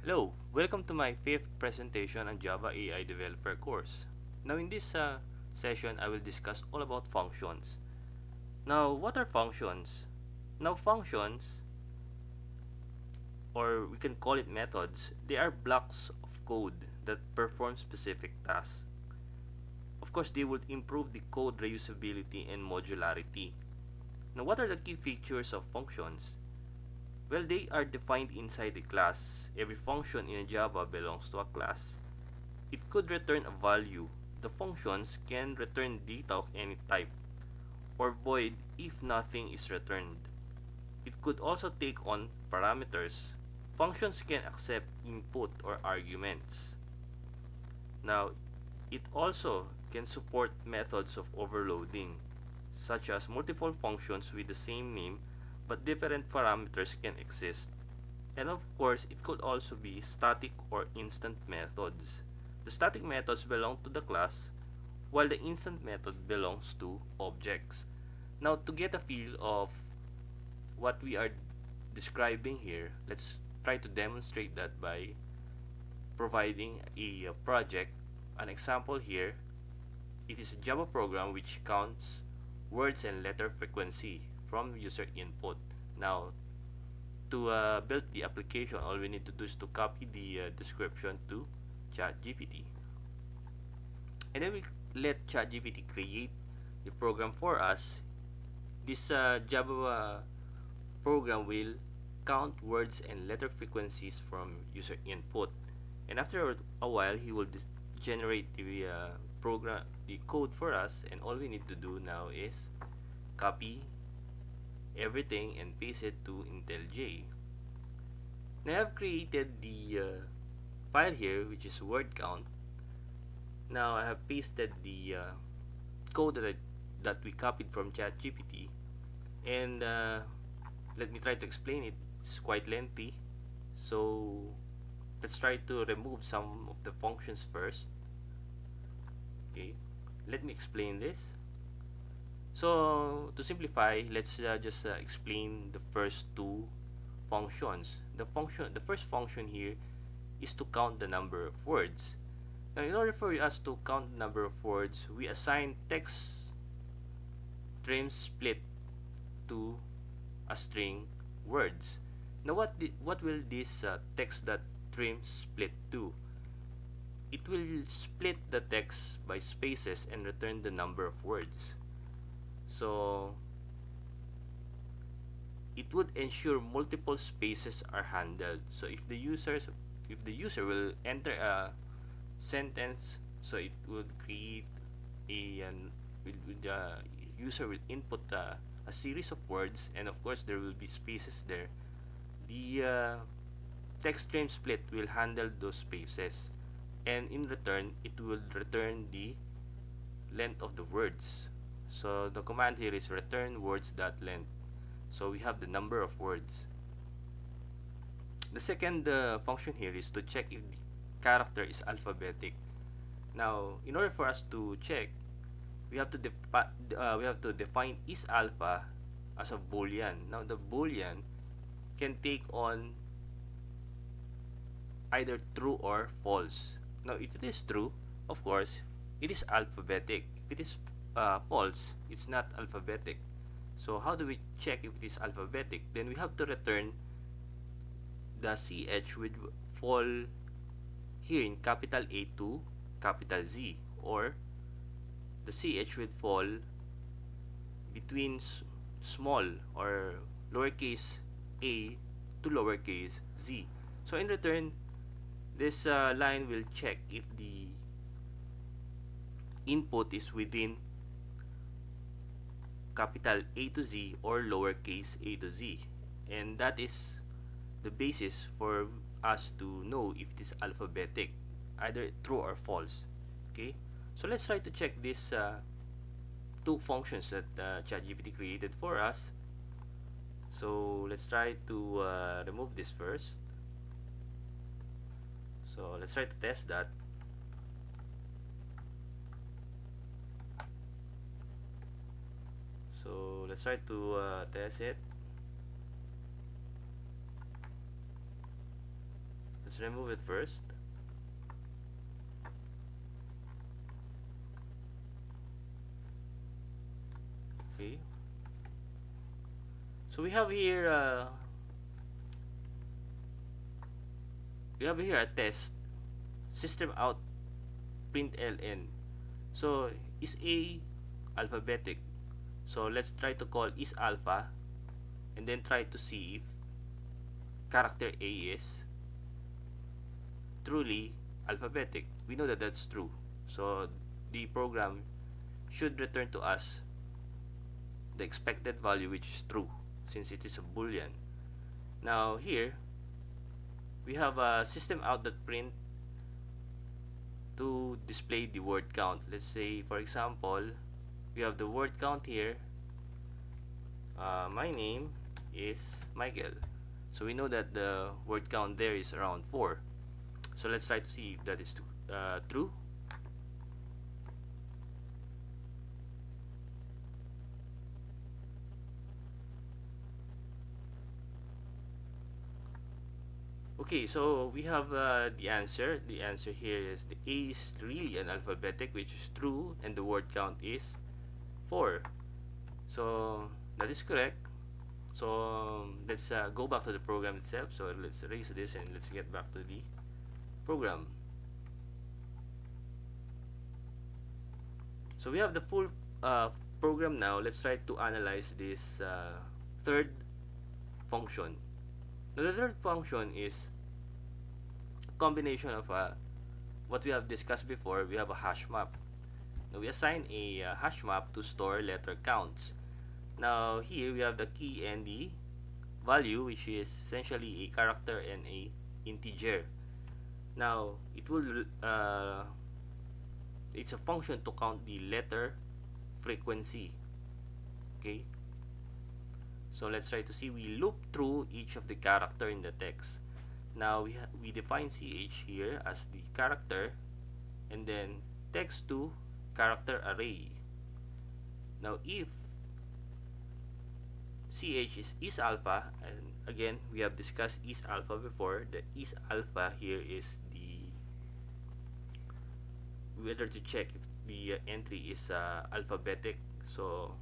Hello, welcome to my fifth presentation on Java AI Developer course. Now in this session, I will discuss all about functions. Now, what are functions? Now, functions, or we can call it methods, they are blocks of code that perform specific tasks. Of course, they would improve the code reusability and modularity. Now, what are the key features of functions? Well, they are defined inside a class. Every function in Java belongs to a class. It could return a value. The functions can return data of any type, or void if nothing is returned. It could also take on parameters. Functions can accept input or arguments. Now, it also can support methods of overloading, such as multiple functions with the same name but different parameters can exist. And of course, it could also be static or instant methods. The static methods belong to the class, while the instant method belongs to objects. Now, to get a feel of what we are describing here, let's try to demonstrate that by providing a project. An example here, it is a Java program which counts words and letter frequency from user input. Now, to build the application, all we need to do is to copy the description to ChatGPT. And then we let ChatGPT create the program for us. This Java program will count words and letter frequencies from user input. And after a while, he will generate the program, the code for us. And all we need to do now is copy everything and paste it to IntelliJ. Now I have created the file here, which is word count. Now I have pasted the code that we copied from ChatGPT, and let me try to explain it. It's quite lengthy, so let's try to remove some of the functions first. Okay, let me explain this. So to simplify, let's just explain the first two functions. The first function here is to count the number of words. Now, in order for us to count the number of words, we assign text trim split to a string words. Now, what will this text that trim split do? It will split the text by spaces and return the number of words. So it would ensure multiple spaces are handled. So if the user will enter a sentence, so it would create the user will input a series of words, and of course there will be spaces there. The text stream split will handle those spaces, and in return it will return the length of the words. So the command here is return words dot length. So we have the number of words. The second function here is to check if the character is alphabetic. Now, in order for us to check, we have to define is alpha as a boolean. Now, the boolean can take on either true or false. Now, if it is true, of course, it is alphabetic. If it is false, it's not alphabetic. So how do we check if it is alphabetic? Then we have to return the CH would fall here in capital A to capital Z, or the CH would fall between small or lowercase a to lowercase z. So in return, this line will check if the input is within capital A to Z or lowercase a to z, and that is the basis for us to know if it is alphabetic, either true or false. Okay, so let's try to check these two functions that ChatGPT created for us. So let's try to remove this first. So let's try to test that. So let's try to test it. Let's remove it first. Okay. So we have here a test system out print ln. So is A alphabetic? So let's try to call is alpha and then try to see if character A is truly alphabetic. We know that that's true. So the program should return to us the expected value, which is true since it is a boolean. Now here we have a system out that print to display the word count. Let's say for example we have the word count here. My name is Michael, so we know that the word count there is around 4. So let's try to see if that is true. Okay, so we have the answer. The answer here is the A is really an alphabetic, which is true, and the word count is 4. So that is correct. So let's go back to the program itself. So let's erase this and let's get back to the program. So we have the full program now. Let's try to analyze this third function. Now the third function is a combination of what we have discussed before. We have a hash map. Now we assign a hash map to store letter counts. Now here we have the key and the value, which is essentially a character and a integer. Now it's a function to count the letter frequency. Okay, so let's try to see. We loop through each of the character in the text. Now we define ch here as the character, and then text to character array. Now if ch is alpha, and again we have discussed is alpha before. The is alpha here is the whether to check if the entry is alphabetic. So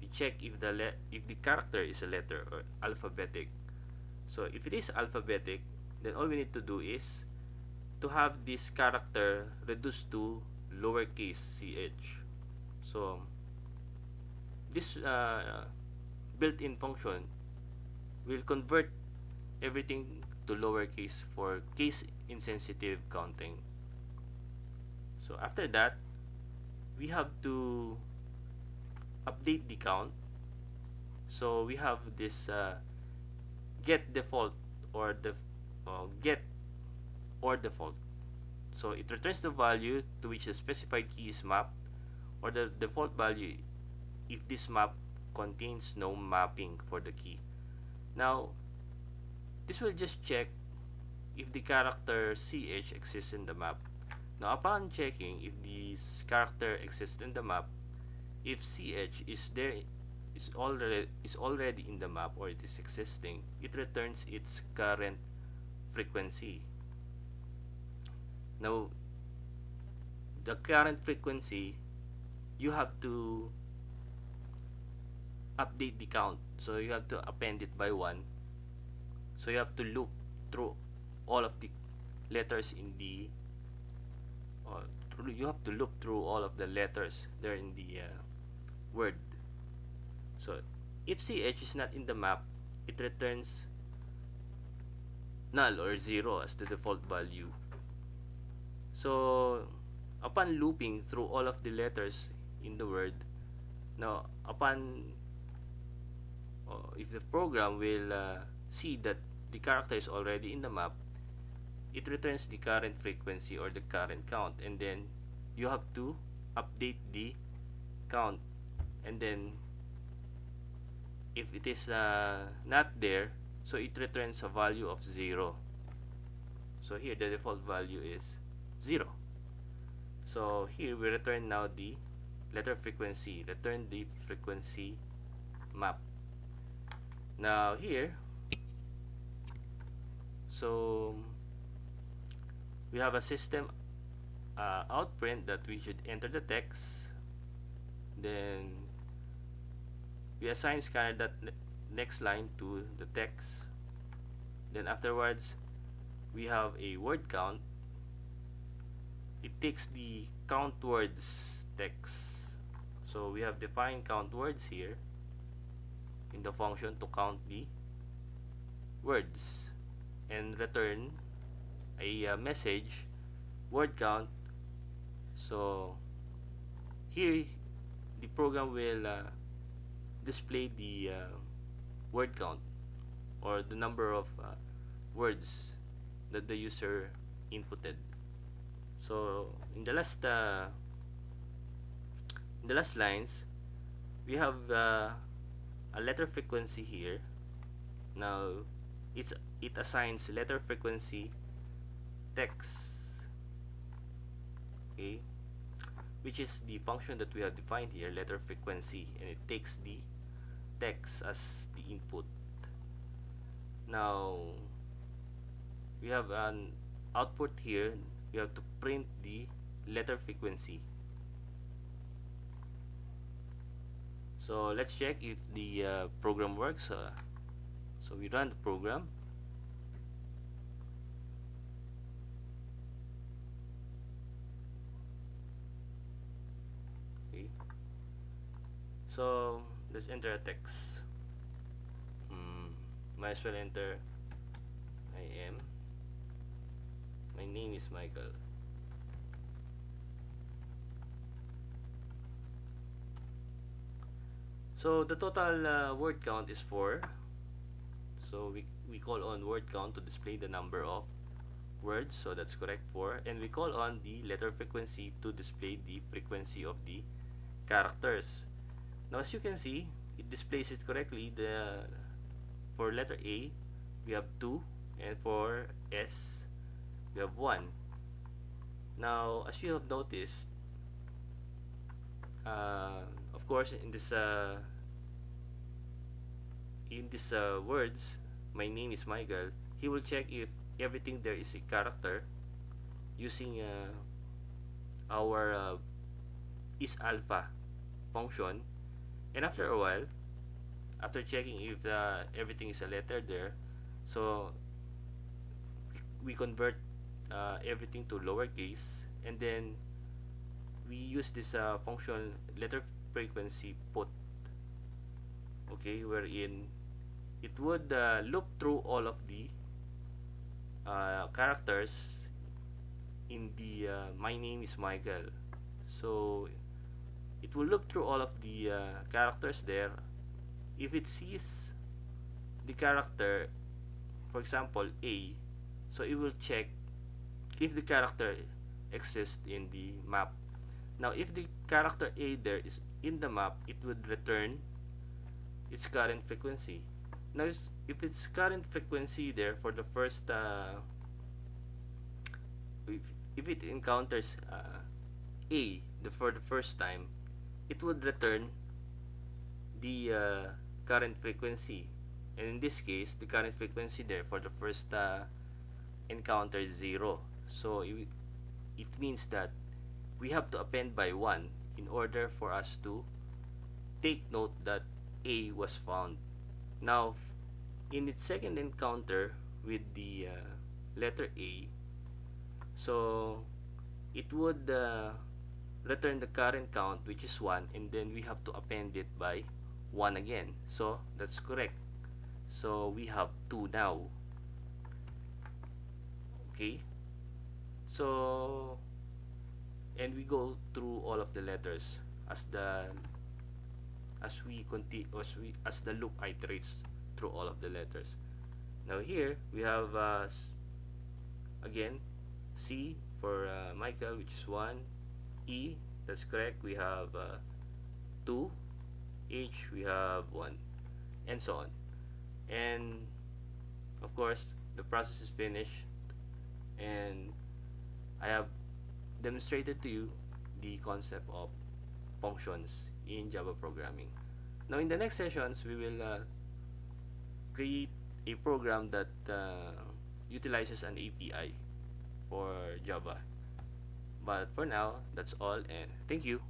we check if the character is a letter or alphabetic. So if it is alphabetic, then all we need to do is to have this character reduced to lowercase ch. So this built-in function will convert everything to lowercase for case insensitive counting. So after that, we have to update the count. So we have this get default or get or default. So it returns the value to which the specified key is mapped, or the default value if this map contains no mapping for the key. Now this will just check if the character ch exists in the map. Now upon checking if this character exists in the map, if ch is already in the map, or it is existing, it returns its current frequency. Now the current frequency, you have to update the count, so you have to append it by 1. So you have to loop through all of the letters in the you have to loop through all of the letters there in the word. So if ch is not in the map, it returns null or 0 as the default value. So upon looping through all of the letters in the word, now upon if the program will see that the character is already in the map, it returns the current frequency or the current count, and then you have to update the count. And then if it is not there, so it returns a value of 0. So here the default value is 0. So here we return now the letter frequency, return the frequency map. Now here, so we have a system outprint that we should enter the text, then we assign scanner that next line to the text, then afterwards we have a word count. It takes the count words text, so we have defined count words here in the function to count the words and return a message word count. So here the program will display the word count or the number of words that the user inputted. So in the last lines we have a letter frequency here. Now it assigns letter frequency text, okay, which is the function that we have defined here, letter frequency, and it takes the text as the input. Now we have an output here. We have to print the letter frequency. So let's check if the program works. So we run the program. Okay. So let's enter a text. Might as well enter my name is Michael. So the total word count is 4. So we call on word count to display the number of words, so that's correct 4, and we call on the letter frequency to display the frequency of the characters. Now as you can see, it displays it correctly. For letter A we have 2, and for S we have 1. Now as you have noticed, of course in this words, my name is Michael, he will check if everything there is a character using our is alpha function, and after a while, after checking if everything is a letter there, so we convert everything to lowercase, and then we use this function letter frequency put, okay, wherein it would loop through all of the characters in the my name is Michael. So it will look through all of the characters there. If it sees the character, for example A, so it will check if the character exists in the map. Now if the character A there is in the map, it would return its current frequency. Now if its current frequency there for the first if it encounters A for the first time, it would return the current frequency, and in this case the current frequency there for the first encounter is 0. So it means that we have to append by 1 in order for us to take note that A was found. Now in its second encounter with the letter A, so it would return the current count, which is 1, and then we have to append it by 1 again. So that's correct. So we have 2 now. Okay, so and we go through all of the letters as the loop iterates through all of the letters. Now here we have again C for Michael, which is 1, E, that's correct, we have 2, H we have 1, and so on. And of course the process is finished, and I have demonstrated to you the concept of functions in Java programming. Now in the next sessions we will create a program that utilizes an API for Java. But for now, that's all, and thank you.